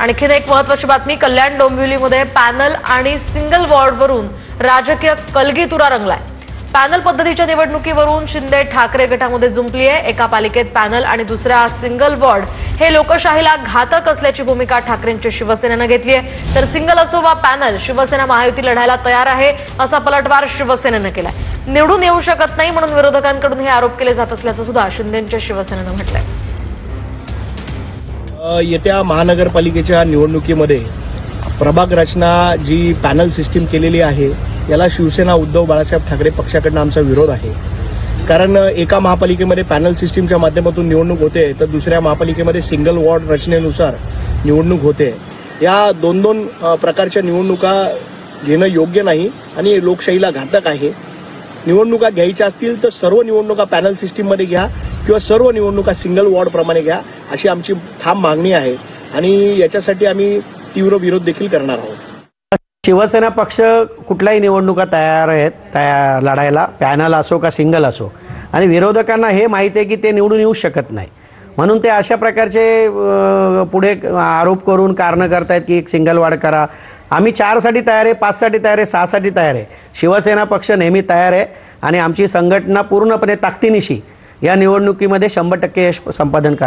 आणखीन एक महत्त्वाची बातमी, कल्याण डोंबिवलीमध्ये पॅनल आणि सिंगल वॉर्डवरून राजकीय कलगीतुरा रंगलाय। पॅनल पद्धतीच्या निवडणुकीवरून शिंदे ठाकरे गटामध्ये जुंपली आहे। एका पालिकेत पॅनल आणि दुसऱ्या सिंगल वॉर्ड हे लोकशाहीला घातक असल्याची भूमिका ठाकरेंच्या शिवसेनेने घेतली आहे। तर सिंगल असो वा पॅनल, शिवसेना महायुती लढायला तयार आहे असा पलटवार शिवसेनेने केलाय। निवडून येऊ शकत नाही म्हणून विरोधकांकडून हे आरोप केले जात असल्याचं सुद्धा शिंदेंच्या शिवसेनेने म्हटलंय। येत्या महानगरपालिकेच्या निवडणुकीमध्ये प्रभाग रचना जी पॅनल सिस्टीम केलेली आहे याला शिवसेना उद्धव बाळासाहेब ठाकरे पक्षाकडून आमचा विरोध आहे। कारण एका महापालिकेमध्ये पॅनल सिस्टीमच्या माध्यमातून निवडणूक होते तर दुसऱ्या महापालिकेमध्ये सिंगल वॉर्ड रचनेनुसार निवडणूक होते। या दोन प्रकारच्या निवडणुका घेणं योग्य नाही आणि लोकशाहीला घातक आहे। निवडणुका घ्यायच्या असतील तर सर्व निवडणुका पॅनल सिस्टीममध्ये घ्या किंवा सर्व निवडणुका सिंगल वॉर्ड प्रमाणे घ्या, अशी आमची ठाम मागणी आहे आणि याच्यासाठी आम्ही तीव्र विरोध देखील करणार आहोत। शिवसेना पक्ष कुठल्याही निवडणुका तयार आहेत लढायला, पॅनल असो का सिंगल असो, आणि विरोधकांना हे माहिती आहे की ते निवडून येऊ शकत नाही, म्हणून ते अशा प्रकारचे पुढे आरोप करून कारणं करतायत की एक सिंगल वॉर्ड करा। आम्ही 4 साठी तयार आहे, 5 साठी तयार आहे, 6 साठी तयार आहे। शिवसेना पक्ष नेहमी तयार आहे आणि आमची संघटना पूर्णपणे ताकदीनिशी या निवडणुकीमध्ये 100% यश संपादन करणार।